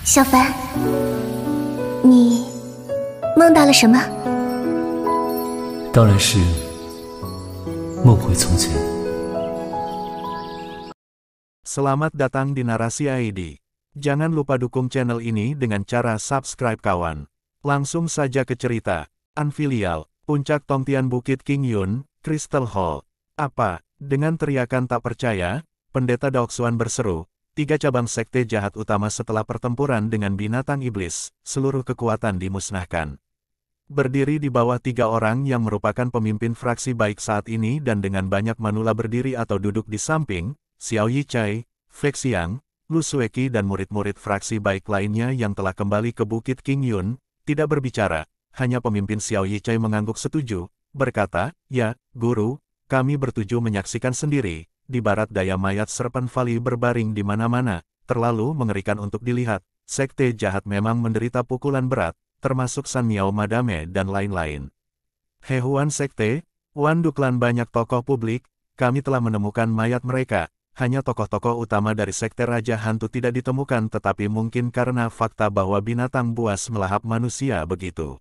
小凡，你梦到了什么？当然是梦回从前。Selamat datang di Narasi ID. Jangan lupa dukung channel ini dengan cara subscribe kawan. Langsung saja ke cerita. Unfilial, Puncak Tongtian Bukit King Yun, Crystal Hall. Apa? Dengan teriakan tak percaya, Pendeta Daoxuan berseru, 3 cabang sekte jahat utama setelah pertempuran dengan binatang iblis, seluruh kekuatan dimusnahkan. Berdiri di bawah 3 orang yang merupakan pemimpin fraksi baik saat ini dan dengan banyak manula berdiri atau duduk di samping, Xiao Yichai, Fei Xiang, Lu Sueki dan murid-murid fraksi baik lainnya yang telah kembali ke Bukit King Yun, tidak berbicara, hanya pemimpin Xiao Yichai mengangguk setuju, berkata, "Ya, Guru, kami bertuju menyaksikan sendiri, di barat daya mayat Serpent Valley berbaring di mana-mana, terlalu mengerikan untuk dilihat, sekte jahat memang menderita pukulan berat, termasuk San Miao Madame dan lain-lain. Hehuan Sekte, Wan Duklan banyak tokoh publik, kami telah menemukan mayat mereka, hanya tokoh-tokoh utama dari sekte Raja Hantu tidak ditemukan tetapi mungkin karena fakta bahwa binatang buas melahap manusia begitu."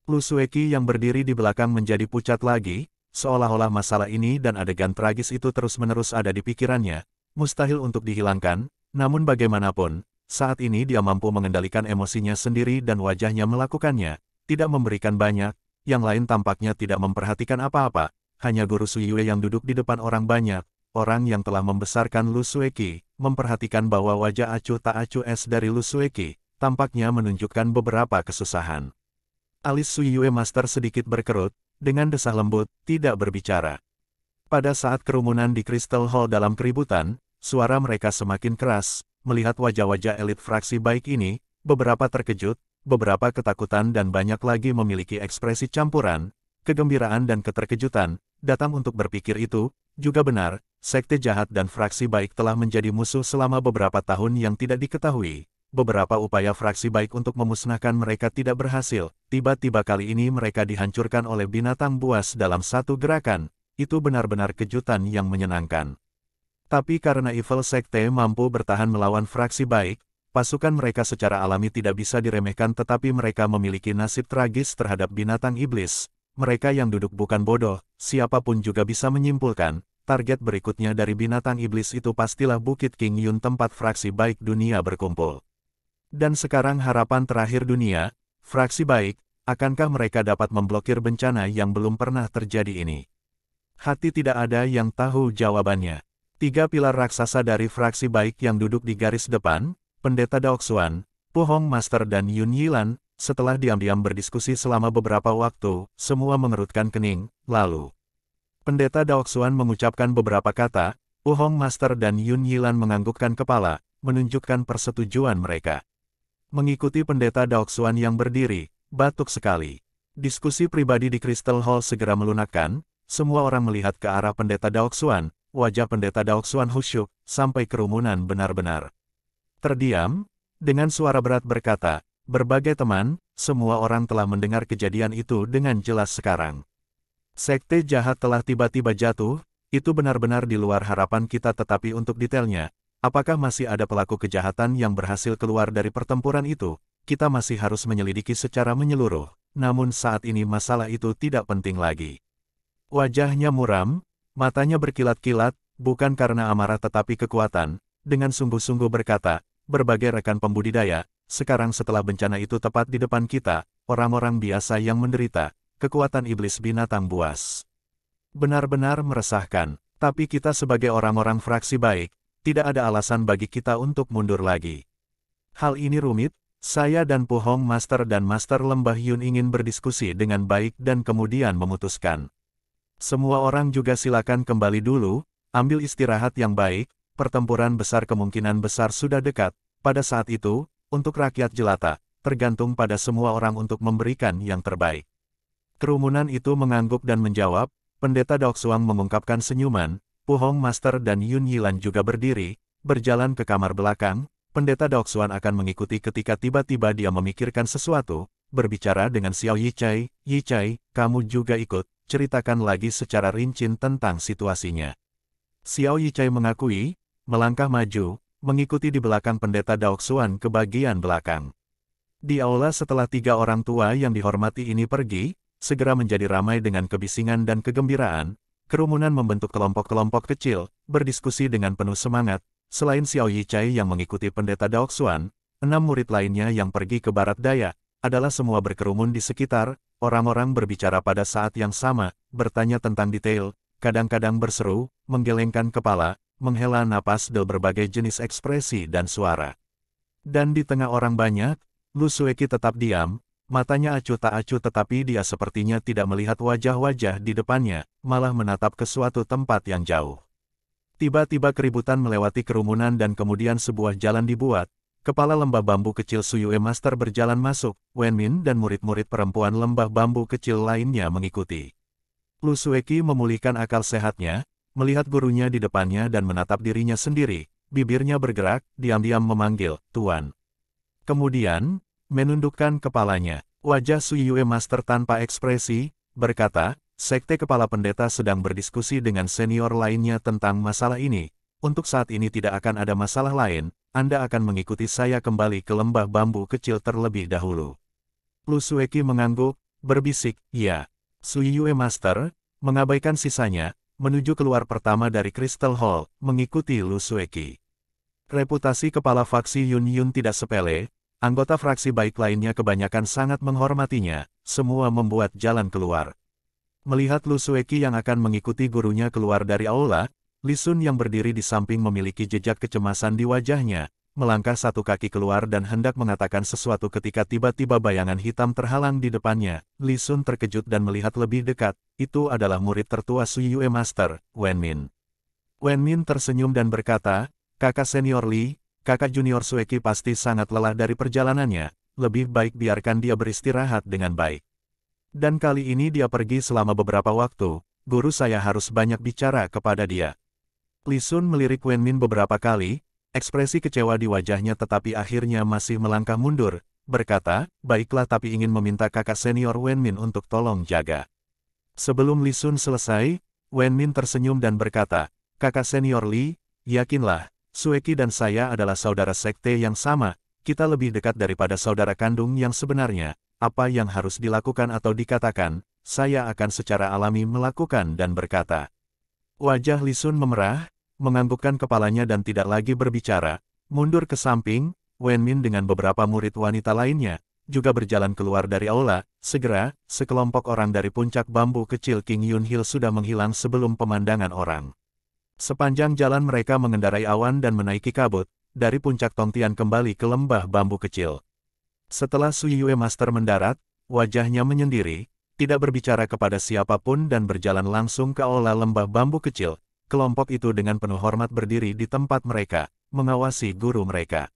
Lu Sueki yang berdiri di belakang menjadi pucat lagi, seolah-olah masalah ini dan adegan tragis itu terus-menerus ada di pikirannya, mustahil untuk dihilangkan, namun bagaimanapun, saat ini dia mampu mengendalikan emosinya sendiri dan wajahnya melakukannya, tidak memberikan banyak, yang lain tampaknya tidak memperhatikan apa-apa, hanya Guru Suyue yang duduk di depan orang banyak, orang yang telah membesarkan Lu Sueki, memperhatikan bahwa wajah acuh tak acuh es dari Lu Sueki, tampaknya menunjukkan beberapa kesusahan. Alis Suyue Master sedikit berkerut, dengan desah lembut, tidak berbicara. Pada saat kerumunan di Crystal Hall dalam keributan, suara mereka semakin keras, melihat wajah-wajah elit fraksi baik ini, beberapa terkejut, beberapa ketakutan dan banyak lagi memiliki ekspresi campuran, kegembiraan dan keterkejutan, datang untuk berpikir itu, juga benar, sekte jahat dan fraksi baik telah menjadi musuh selama beberapa tahun yang tidak diketahui. Beberapa upaya fraksi baik untuk memusnahkan mereka tidak berhasil, tiba-tiba kali ini mereka dihancurkan oleh binatang buas dalam satu gerakan, itu benar-benar kejutan yang menyenangkan. Tapi karena Evil Sekte mampu bertahan melawan fraksi baik, pasukan mereka secara alami tidak bisa diremehkan tetapi mereka memiliki nasib tragis terhadap binatang iblis. Mereka yang duduk bukan bodoh, siapapun juga bisa menyimpulkan, target berikutnya dari binatang iblis itu pastilah Bukit King Yun tempat fraksi baik dunia berkumpul. Dan sekarang harapan terakhir dunia, fraksi baik, akankah mereka dapat memblokir bencana yang belum pernah terjadi ini? Hati tidak ada yang tahu jawabannya. 3 pilar raksasa dari fraksi baik yang duduk di garis depan, Pendeta Daoxuan, Pu Hong Master dan Yun Yilan, setelah diam-diam berdiskusi selama beberapa waktu, semua mengerutkan kening, lalu Pendeta Daoxuan mengucapkan beberapa kata, Pu Hong Master dan Yun Yilan menganggukkan kepala, menunjukkan persetujuan mereka. Mengikuti Pendeta Daoxuan yang berdiri, batuk sekali. Diskusi pribadi di Crystal Hall segera melunakkan, semua orang melihat ke arah Pendeta Daoxuan, wajah Pendeta Daoxuan khusyuk, sampai kerumunan benar-benar terdiam, dengan suara berat berkata, "Berbagai teman, semua orang telah mendengar kejadian itu dengan jelas sekarang. Sekte jahat telah tiba-tiba jatuh, itu benar-benar di luar harapan kita tetapi untuk detailnya, apakah masih ada pelaku kejahatan yang berhasil keluar dari pertempuran itu, kita masih harus menyelidiki secara menyeluruh, namun saat ini masalah itu tidak penting lagi." Wajahnya muram, matanya berkilat-kilat, bukan karena amarah tetapi kekuatan, dengan sungguh-sungguh berkata, "Berbagai rekan pembudidaya, sekarang setelah bencana itu tepat di depan kita, orang-orang biasa yang menderita, kekuatan iblis binatang buas. Benar-benar meresahkan, tapi kita sebagai orang-orang fraksi baik, tidak ada alasan bagi kita untuk mundur lagi. Hal ini rumit, saya dan Pu Hong Master dan Master Lembah Yun ingin berdiskusi dengan baik dan kemudian memutuskan. Semua orang juga silakan kembali dulu, ambil istirahat yang baik, pertempuran besar kemungkinan besar sudah dekat, pada saat itu, untuk rakyat jelata, tergantung pada semua orang untuk memberikan yang terbaik." Kerumunan itu mengangguk dan menjawab, Pendeta Daoxuan mengungkapkan senyuman, Pu Hong Master dan Yun Yilan juga berdiri, berjalan ke kamar belakang, Pendeta Daoxuan akan mengikuti ketika tiba-tiba dia memikirkan sesuatu, berbicara dengan Xiao Yichai, "Yichai, kamu juga ikut, ceritakan lagi secara rinci tentang situasinya." Xiao Yichai mengakui, melangkah maju, mengikuti di belakang pendeta Daoxuan ke bagian belakang. Di aula setelah 3 orang tua yang dihormati ini pergi, segera menjadi ramai dengan kebisingan dan kegembiraan. Kerumunan membentuk kelompok-kelompok kecil, berdiskusi dengan penuh semangat. Selain Xiao Yichai yang mengikuti pendeta Daoxuan, 6 murid lainnya yang pergi ke barat daya, adalah semua berkerumun di sekitar. Orang-orang berbicara pada saat yang sama, bertanya tentang detail, kadang-kadang berseru, menggelengkan kepala, menghela napas dengan berbagai jenis ekspresi dan suara. Dan di tengah orang banyak, Lu Sueki tetap diam, matanya acuh tak acuh tetapi dia sepertinya tidak melihat wajah-wajah di depannya, malah menatap ke suatu tempat yang jauh. Tiba-tiba keributan melewati kerumunan dan kemudian sebuah jalan dibuat. Kepala lembah bambu kecil Suyue Master berjalan masuk, Wenmin dan murid-murid perempuan lembah bambu kecil lainnya mengikuti. Lu Sueki memulihkan akal sehatnya, melihat gurunya di depannya dan menatap dirinya sendiri, bibirnya bergerak, diam-diam memanggil, "Tuan." Kemudian, menundukkan kepalanya, wajah Suyue Master tanpa ekspresi, berkata, "Sekte kepala pendeta sedang berdiskusi dengan senior lainnya tentang masalah ini. Untuk saat ini tidak akan ada masalah lain, Anda akan mengikuti saya kembali ke lembah bambu kecil terlebih dahulu." Lu Sueki mengangguk, berbisik, "Ya." Suyue Master, mengabaikan sisanya, menuju keluar pertama dari Crystal Hall, mengikuti Lu Sueki. Reputasi kepala faksi Yun Yun tidak sepele, anggota fraksi baik lainnya kebanyakan sangat menghormatinya, semua membuat jalan keluar. Melihat Lu Sueki yang akan mengikuti gurunya keluar dari aula, Li Sun yang berdiri di samping memiliki jejak kecemasan di wajahnya, melangkah 1 kaki keluar dan hendak mengatakan sesuatu ketika tiba-tiba bayangan hitam terhalang di depannya. Li Sun terkejut dan melihat lebih dekat, itu adalah murid tertua Suyue Master, Wenmin. Wenmin tersenyum dan berkata, "Kakak senior Li, kakak junior Sueki pasti sangat lelah dari perjalanannya, lebih baik biarkan dia beristirahat dengan baik. Dan kali ini dia pergi selama beberapa waktu, guru saya harus banyak bicara kepada dia." Li Sun melirik Wenmin beberapa kali, ekspresi kecewa di wajahnya tetapi akhirnya masih melangkah mundur, berkata, "Baiklah tapi ingin meminta kakak senior Wenmin untuk tolong jaga." Sebelum Li Sun selesai, Wenmin tersenyum dan berkata, "Kakak senior Li, yakinlah, Sueki dan saya adalah saudara sekte yang sama, kita lebih dekat daripada saudara kandung yang sebenarnya, apa yang harus dilakukan atau dikatakan, saya akan secara alami melakukan dan berkata." Wajah Li Sun memerah, menganggukkan kepalanya dan tidak lagi berbicara, mundur ke samping. Wenmin dengan beberapa murid wanita lainnya, juga berjalan keluar dari aula. Segera, sekelompok orang dari puncak bambu kecil King Yun Hill sudah menghilang sebelum pemandangan orang. Sepanjang jalan mereka mengendarai awan dan menaiki kabut, dari puncak Tongtian kembali ke lembah bambu kecil. Setelah Suyue Master mendarat, wajahnya menyendiri, tidak berbicara kepada siapapun dan berjalan langsung ke aula lembah bambu kecil. Kelompok itu dengan penuh hormat berdiri di tempat mereka, mengawasi guru mereka.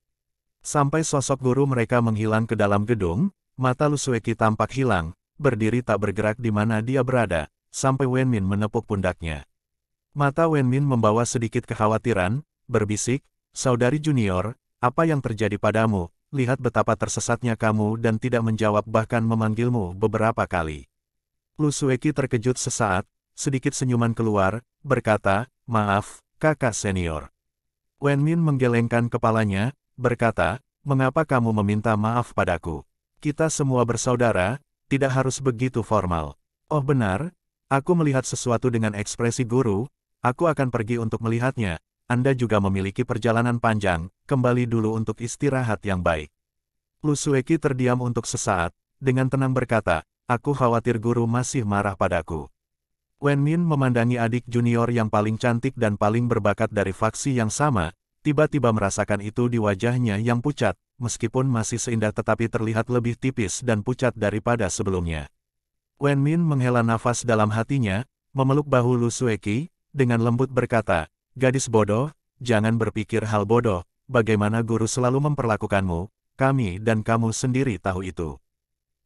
Sampai sosok guru mereka menghilang ke dalam gedung, mata Lu Sueki tampak hilang, berdiri tak bergerak di mana dia berada, sampai Wenmin menepuk pundaknya. Mata Wenmin membawa sedikit kekhawatiran, berbisik, "Saudari junior, apa yang terjadi padamu? Lihat betapa tersesatnya kamu dan tidak menjawab bahkan memanggilmu beberapa kali." Lu Sueki terkejut sesaat, sedikit senyuman keluar, berkata, "Maaf, kakak senior." Wenmin menggelengkan kepalanya, berkata, "Mengapa kamu meminta maaf padaku? Kita semua bersaudara, tidak harus begitu formal." "Oh benar, aku melihat sesuatu dengan ekspresi guru, aku akan pergi untuk melihatnya. Anda juga memiliki perjalanan panjang, kembali dulu untuk istirahat yang baik." Lu Sueki terdiam untuk sesaat, dengan tenang berkata, "Aku khawatir guru masih marah padaku." Wenmin memandangi adik junior yang paling cantik dan paling berbakat dari faksi yang sama, tiba-tiba merasakan itu di wajahnya yang pucat, meskipun masih seindah tetapi terlihat lebih tipis dan pucat daripada sebelumnya. Wenmin menghela nafas dalam hatinya, memeluk bahu Lu Sueki, dengan lembut berkata, "Gadis bodoh, jangan berpikir hal bodoh, bagaimana guru selalu memperlakukanmu, kami dan kamu sendiri tahu itu.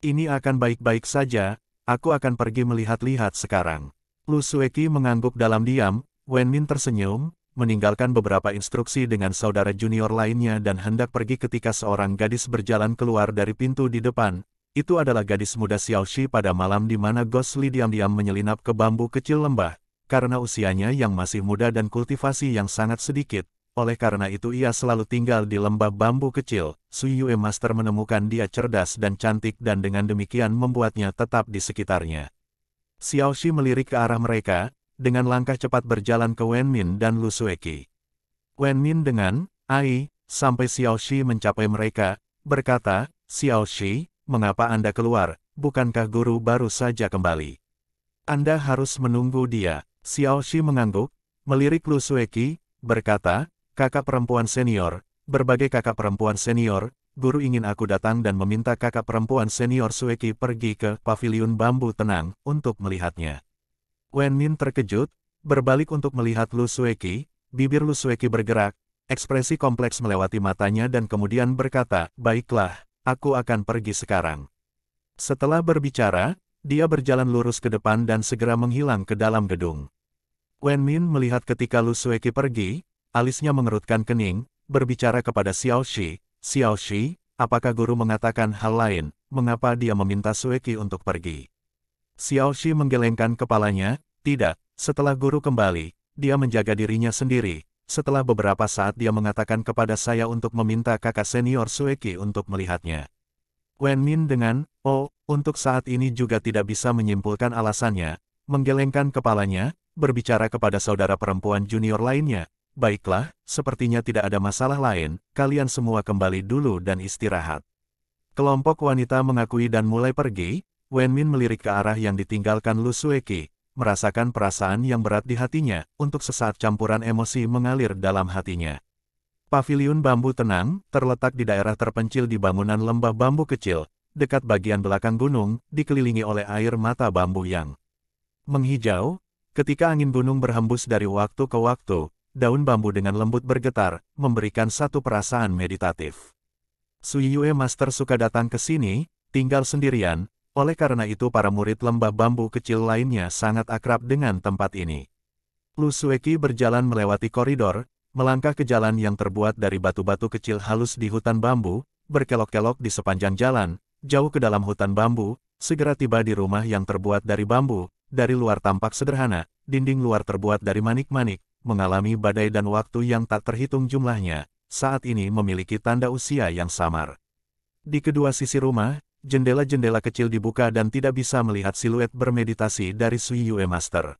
Ini akan baik-baik saja, aku akan pergi melihat-lihat sekarang." Lu Sueki mengangguk dalam diam, Wenmin tersenyum, meninggalkan beberapa instruksi dengan saudara junior lainnya dan hendak pergi ketika seorang gadis berjalan keluar dari pintu di depan. Itu adalah gadis muda Xiaoxi pada malam di mana Ghost Li diam-diam menyelinap ke bambu kecil lembah. Karena usianya yang masih muda dan kultivasi yang sangat sedikit, oleh karena itu ia selalu tinggal di lembah bambu kecil. Sui Yue Master menemukan dia cerdas dan cantik dan dengan demikian membuatnya tetap di sekitarnya. Xiaoxi melirik ke arah mereka, dengan langkah cepat berjalan ke Wen Min dan Lu Sueki. Wen Min dengan "Ai" sampai Xiaoxi mencapai mereka, berkata, "Xiaoxi, mengapa Anda keluar? Bukankah guru baru saja kembali? Anda harus menunggu dia." Xiaoxi mengangguk, melirik Lu Sueki, berkata, "Kakak perempuan senior, berbagai kakak perempuan senior, guru ingin aku datang dan meminta kakak perempuan senior Sueki pergi ke paviliun bambu tenang untuk melihatnya." Wen Min terkejut, berbalik untuk melihat Lu Sueki, bibir Lu Sueki bergerak, ekspresi kompleks melewati matanya dan kemudian berkata, "Baiklah, aku akan pergi sekarang." Setelah berbicara, dia berjalan lurus ke depan dan segera menghilang ke dalam gedung. Wen Min melihat ketika Lu Sueki pergi, alisnya mengerutkan kening, berbicara kepada Xiaoxi, "Xiaoxi, apakah guru mengatakan hal lain, mengapa dia meminta Sueki untuk pergi?" Xiaoxi menggelengkan kepalanya, "Tidak, setelah guru kembali, dia menjaga dirinya sendiri. Setelah beberapa saat dia mengatakan kepada saya untuk meminta kakak senior Sueki untuk melihatnya." Wen Min dengan, "Oh, untuk saat ini juga tidak bisa menyimpulkan alasannya," menggelengkan kepalanya, berbicara kepada saudara perempuan junior lainnya, "Baiklah, sepertinya tidak ada masalah lain, kalian semua kembali dulu dan istirahat." Kelompok wanita mengakui dan mulai pergi. Wen Min melirik ke arah yang ditinggalkan Lu Sueki, merasakan perasaan yang berat di hatinya, untuk sesaat campuran emosi mengalir dalam hatinya. Paviliun bambu tenang, terletak di daerah terpencil di bangunan lembah bambu kecil, dekat bagian belakang gunung, dikelilingi oleh air mata bambu yang menghijau. Ketika angin gunung berhembus dari waktu ke waktu, daun bambu dengan lembut bergetar, memberikan satu perasaan meditatif. Sui Yue Master suka datang ke sini, tinggal sendirian, oleh karena itu para murid lembah bambu kecil lainnya sangat akrab dengan tempat ini. Lu Sueki berjalan melewati koridor, melangkah ke jalan yang terbuat dari batu-batu kecil halus di hutan bambu, berkelok-kelok di sepanjang jalan, jauh ke dalam hutan bambu, segera tiba di rumah yang terbuat dari bambu. Dari luar tampak sederhana, dinding luar terbuat dari manik-manik, mengalami badai dan waktu yang tak terhitung jumlahnya, saat ini memiliki tanda usia yang samar. Di kedua sisi rumah, jendela-jendela kecil dibuka dan tidak bisa melihat siluet bermeditasi dari Sui Yue Master.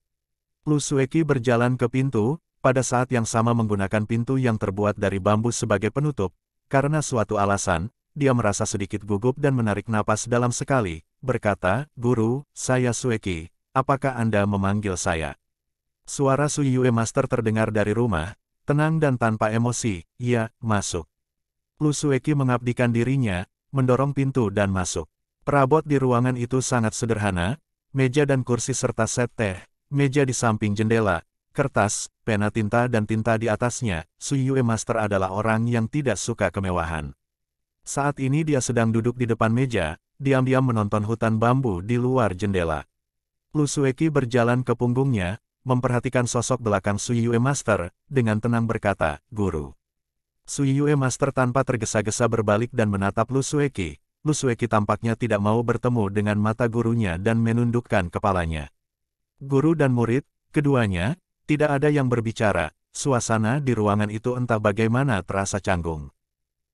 Lu Sueki berjalan ke pintu, pada saat yang sama menggunakan pintu yang terbuat dari bambu sebagai penutup, karena suatu alasan, dia merasa sedikit gugup dan menarik napas dalam sekali, berkata, "Guru, saya Sueki. Apakah Anda memanggil saya?" Suara Sui Yue Master terdengar dari rumah, tenang dan tanpa emosi, "Iya, masuk." Lu Sueki mengabdikan dirinya, mendorong pintu dan masuk. Perabot di ruangan itu sangat sederhana, meja dan kursi serta set teh, meja di samping jendela, kertas, pena tinta dan tinta di atasnya. Sui Yue Master adalah orang yang tidak suka kemewahan. Saat ini dia sedang duduk di depan meja, diam-diam menonton hutan bambu di luar jendela. Lu Sueki berjalan ke punggungnya, memperhatikan sosok belakang Sui Yue Master, dengan tenang berkata, "Guru." Sui Yue Master tanpa tergesa-gesa berbalik dan menatap Lu Sueki. Lu Sueki tampaknya tidak mau bertemu dengan mata gurunya dan menundukkan kepalanya. Guru dan murid, keduanya, tidak ada yang berbicara, suasana di ruangan itu entah bagaimana terasa canggung.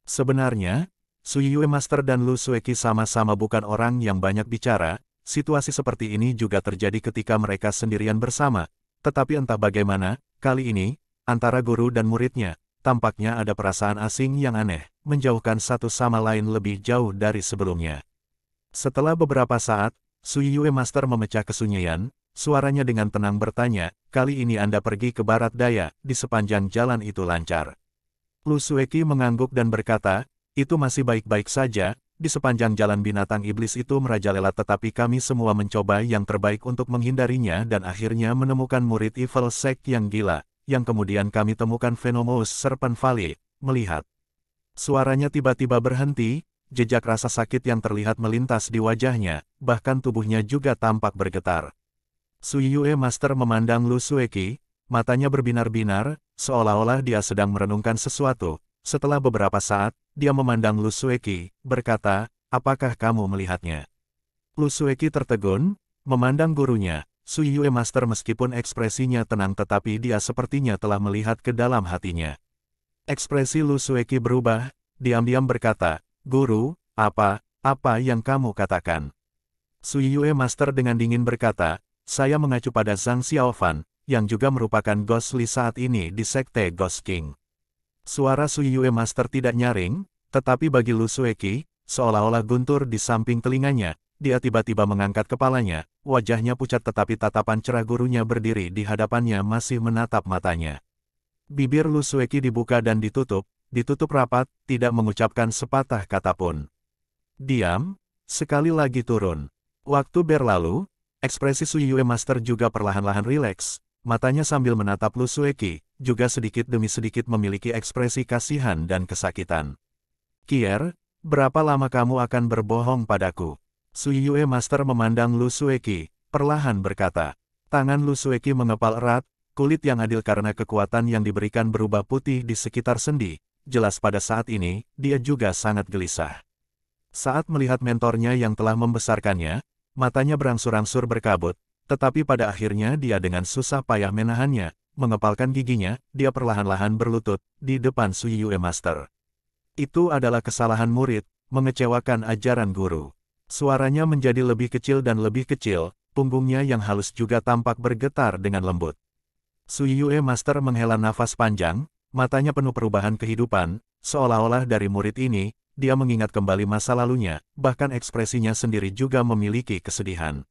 Sebenarnya, Sui Yue Master dan Lu Sueki sama-sama bukan orang yang banyak bicara. Situasi seperti ini juga terjadi ketika mereka sendirian bersama, tetapi entah bagaimana, kali ini, antara guru dan muridnya, tampaknya ada perasaan asing yang aneh, menjauhkan satu sama lain lebih jauh dari sebelumnya. Setelah beberapa saat, Sui Yue Master memecah kesunyian, suaranya dengan tenang bertanya, "Kali ini Anda pergi ke barat daya, di sepanjang jalan itu lancar?" Lu Sueki mengangguk dan berkata, "Itu masih baik-baik saja. Di sepanjang jalan binatang iblis itu merajalela tetapi kami semua mencoba yang terbaik untuk menghindarinya dan akhirnya menemukan murid Evil Sect yang gila, yang kemudian kami temukan Venomous Serpent Valley." Melihat suaranya tiba-tiba berhenti, jejak rasa sakit yang terlihat melintas di wajahnya, bahkan tubuhnya juga tampak bergetar. Sui Yue Master memandang Lu Sueki, matanya berbinar-binar, seolah-olah dia sedang merenungkan sesuatu. Setelah beberapa saat, dia memandang Lu Sueki, berkata, "Apakah kamu melihatnya?" Lu Sueki tertegun, memandang gurunya. Sui Yue Master meskipun ekspresinya tenang tetapi dia sepertinya telah melihat ke dalam hatinya. Ekspresi Lu Sueki berubah, diam-diam berkata, "Guru, apa yang kamu katakan?" Sui Yue Master dengan dingin berkata, "Saya mengacu pada Zhang Xiaofan, yang juga merupakan Ghost Li saat ini di Sekte Ghost King." Suara Sui Yue Master tidak nyaring, tetapi bagi Lu Sueki, seolah-olah guntur di samping telinganya, dia tiba-tiba mengangkat kepalanya, wajahnya pucat tetapi tatapan cerah gurunya berdiri di hadapannya masih menatap matanya. Bibir Lu Sueki dibuka dan ditutup rapat, tidak mengucapkan sepatah kata pun. Diam, sekali lagi turun. Waktu berlalu, ekspresi Sui Yue Master juga perlahan-lahan rileks, matanya sambil menatap Lu Sueki, juga sedikit demi sedikit memiliki ekspresi kasihan dan kesakitan. "Kier, berapa lama kamu akan berbohong padaku?" Sui Yue Master memandang Lu Sueki, perlahan berkata. Tangan Lu Sueki mengepal erat, kulit yang adil karena kekuatan yang diberikan berubah putih di sekitar sendi. Jelas pada saat ini, dia juga sangat gelisah. Saat melihat mentornya yang telah membesarkannya, matanya berangsur-angsur berkabut, tetapi pada akhirnya dia dengan susah payah menahannya, mengepalkan giginya, dia perlahan-lahan berlutut di depan Sui Yue Master. Itu adalah kesalahan murid, mengecewakan ajaran guru. Suaranya menjadi lebih kecil dan lebih kecil, punggungnya yang halus juga tampak bergetar dengan lembut. Sui Yue Master menghela nafas panjang, matanya penuh perubahan kehidupan, seolah-olah dari murid ini, dia mengingat kembali masa lalunya, bahkan ekspresinya sendiri juga memiliki kesedihan.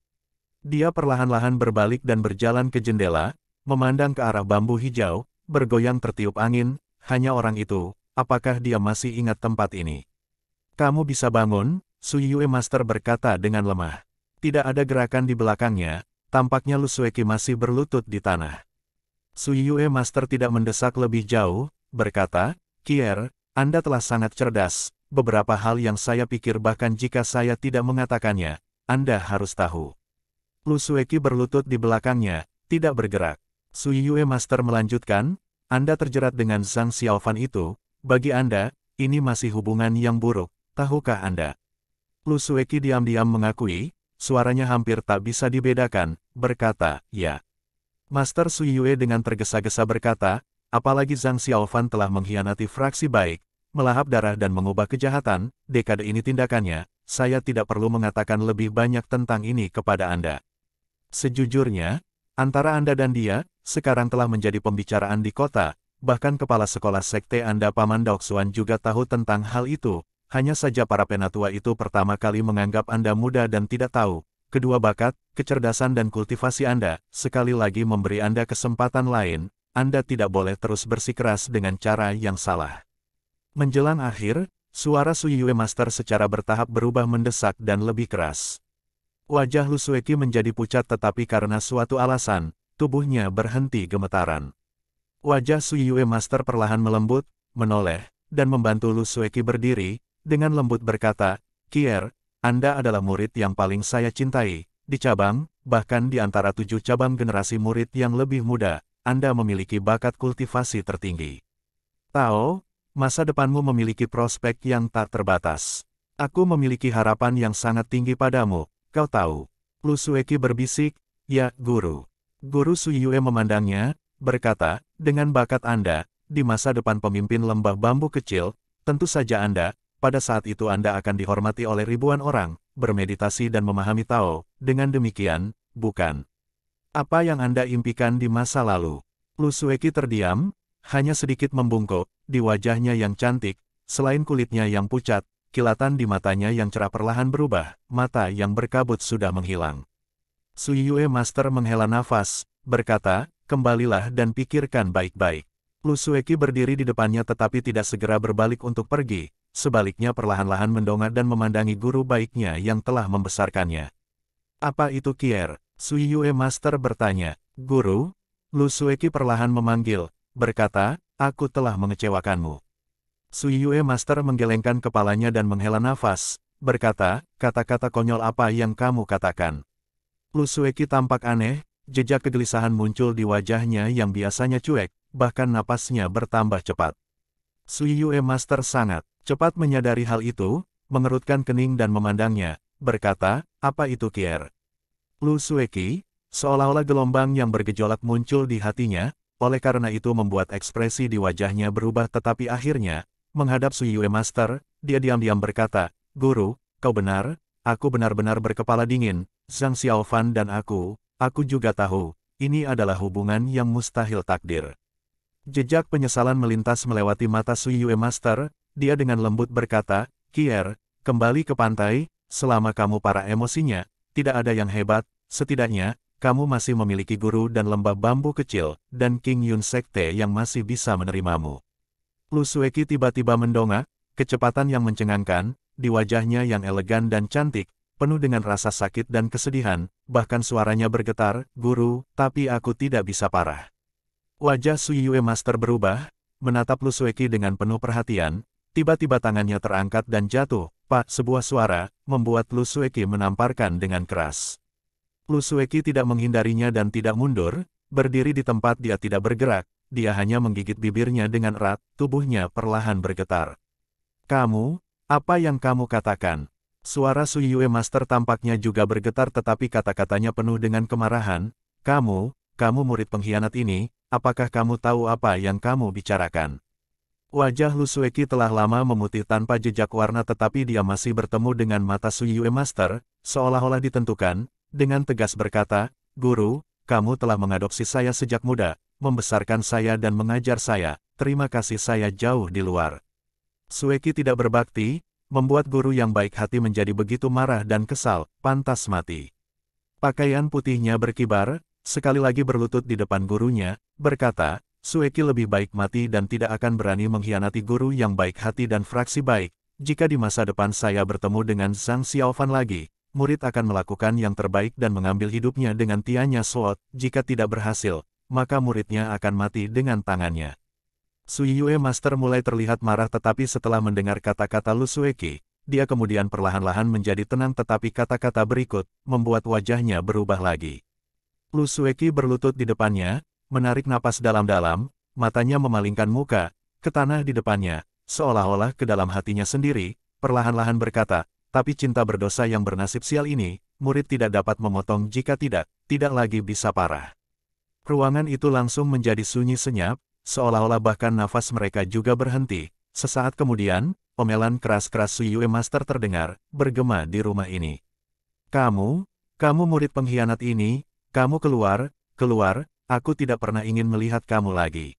Dia perlahan-lahan berbalik dan berjalan ke jendela, memandang ke arah bambu hijau, bergoyang tertiup angin, hanya orang itu, apakah dia masih ingat tempat ini? "Kamu bisa bangun?" Sui Yue Master berkata dengan lemah. Tidak ada gerakan di belakangnya, tampaknya Lu Sueki masih berlutut di tanah. Sui Yue Master tidak mendesak lebih jauh, berkata, "Kier, Anda telah sangat cerdas, beberapa hal yang saya pikir bahkan jika saya tidak mengatakannya, Anda harus tahu." Lu Sueki berlutut di belakangnya, tidak bergerak. Sui Yue Master melanjutkan, "Anda terjerat dengan Zhang Xiaofan itu, bagi Anda, ini masih hubungan yang buruk, tahukah Anda?" Lu Sueki diam-diam mengakui, suaranya hampir tak bisa dibedakan, berkata, "Ya." Master Sui Yue dengan tergesa-gesa berkata, "Apalagi Zhang Xiaofan telah mengkhianati fraksi baik, melahap darah dan mengubah kejahatan, dekade ini tindakannya, saya tidak perlu mengatakan lebih banyak tentang ini kepada Anda. Sejujurnya, antara Anda dan dia, sekarang telah menjadi pembicaraan di kota, bahkan kepala sekolah sekte Anda Paman Daoxuan juga tahu tentang hal itu, hanya saja para penatua itu pertama kali menganggap Anda muda dan tidak tahu. Kedua bakat, kecerdasan dan kultivasi Anda, sekali lagi memberi Anda kesempatan lain, Anda tidak boleh terus bersikeras dengan cara yang salah." Menjelang akhir, suara Sui Yue Master secara bertahap berubah mendesak dan lebih keras. Wajah Lu Sueki menjadi pucat tetapi karena suatu alasan, tubuhnya berhenti gemetaran. Wajah Sui Yue Master perlahan melembut, menoleh, dan membantu Lu Sueki berdiri, dengan lembut berkata, "Kier, Anda adalah murid yang paling saya cintai, di cabang, bahkan di antara 7 cabang generasi murid yang lebih muda, Anda memiliki bakat kultivasi tertinggi. Tao, masa depanmu memiliki prospek yang tak terbatas. Aku memiliki harapan yang sangat tinggi padamu, kau tahu." Lu Sueki berbisik, "Ya, guru." Guru Sui Yue memandangnya, berkata, "Dengan bakat Anda, di masa depan pemimpin lembah bambu kecil, tentu saja Anda, pada saat itu Anda akan dihormati oleh ribuan orang, bermeditasi dan memahami Tao, dengan demikian, bukan apa yang Anda impikan di masa lalu." Lu Sueki terdiam, hanya sedikit membungkuk, di wajahnya yang cantik, selain kulitnya yang pucat, kilatan di matanya yang cerah perlahan berubah, mata yang berkabut sudah menghilang. Sui Yue Master menghela nafas, berkata, "Kembalilah dan pikirkan baik-baik." Lu Sueki berdiri di depannya tetapi tidak segera berbalik untuk pergi. Sebaliknya perlahan-lahan mendongak dan memandangi guru baiknya yang telah membesarkannya. "Apa itu Kier?" Sui Yue Master bertanya. "Guru?" Lu Sueki perlahan memanggil, berkata, "Aku telah mengecewakanmu." Sui Yue Master menggelengkan kepalanya dan menghela nafas, berkata, "Kata-kata konyol apa yang kamu katakan?" Lu Sueki tampak aneh, jejak kegelisahan muncul di wajahnya yang biasanya cuek, bahkan napasnya bertambah cepat. Sui Yue Master sangat cepat menyadari hal itu, mengerutkan kening dan memandangnya, berkata, "Apa itu Kier?" Lu Sueki, seolah-olah gelombang yang bergejolak muncul di hatinya, oleh karena itu membuat ekspresi di wajahnya berubah tetapi akhirnya, menghadap Sui Yue Master, dia diam-diam berkata, "Guru, kau benar, aku benar-benar berkepala dingin, Zhang Xiaofan dan aku juga tahu, ini adalah hubungan yang mustahil takdir." Jejak penyesalan melintas melewati mata Sui Yue Master, dia dengan lembut berkata, "Kier, kembali ke pantai, selama kamu para emosinya, tidak ada yang hebat, setidaknya, kamu masih memiliki guru dan lembah bambu kecil, dan King Yun Sekte yang masih bisa menerimamu." Lu Sueki tiba-tiba mendongak, kecepatan yang mencengangkan, di wajahnya yang elegan dan cantik, penuh dengan rasa sakit dan kesedihan, bahkan suaranya bergetar, "Guru, tapi aku tidak bisa parah." Wajah Sui Yue Master berubah, menatap Lu Sueki dengan penuh perhatian, tiba-tiba tangannya terangkat dan jatuh, "Pak!" Sebuah suara, membuat Lu Sueki menamparkan dengan keras. Lu Sueki tidak menghindarinya dan tidak mundur, berdiri di tempat dia tidak bergerak, dia hanya menggigit bibirnya dengan erat, tubuhnya perlahan bergetar. "Kamu, apa yang kamu katakan?" Suara Sui Yue Master tampaknya juga bergetar tetapi kata-katanya penuh dengan kemarahan, kamu murid pengkhianat ini, apakah kamu tahu apa yang kamu bicarakan?" Wajah Lu Sueki telah lama memutih tanpa jejak warna tetapi dia masih bertemu dengan mata Sui Yue Master, seolah-olah ditentukan, dengan tegas berkata, "Guru, kamu telah mengadopsi saya sejak muda, membesarkan saya dan mengajar saya, terima kasih saya jauh di luar." Sueki tidak berbakti, membuat guru yang baik hati menjadi begitu marah dan kesal, pantas mati. Pakaian putihnya berkibar, sekali lagi berlutut di depan gurunya, berkata, "Sueki lebih baik mati dan tidak akan berani mengkhianati guru yang baik hati dan fraksi baik. Jika di masa depan saya bertemu dengan Zhang Xiaofan lagi, murid akan melakukan yang terbaik dan mengambil hidupnya dengan tianya sword. Jika tidak berhasil, maka muridnya akan mati dengan tangannya." Sui Yue Master mulai terlihat marah tetapi setelah mendengar kata-kata Lu Sueki, dia kemudian perlahan-lahan menjadi tenang tetapi kata-kata berikut, membuat wajahnya berubah lagi. Lu Sueki berlutut di depannya, menarik napas dalam-dalam, matanya memalingkan muka ke tanah di depannya, seolah-olah ke dalam hatinya sendiri, perlahan-lahan berkata, "Tapi cinta berdosa yang bernasib sial ini, murid tidak dapat memotong jika tidak lagi bisa parah." Ruangan itu langsung menjadi sunyi senyap, seolah-olah bahkan nafas mereka juga berhenti. Sesaat kemudian, omelan keras-keras Sui Yue Master terdengar, bergema di rumah ini. Kamu murid pengkhianat ini, kamu keluar, aku tidak pernah ingin melihat kamu lagi."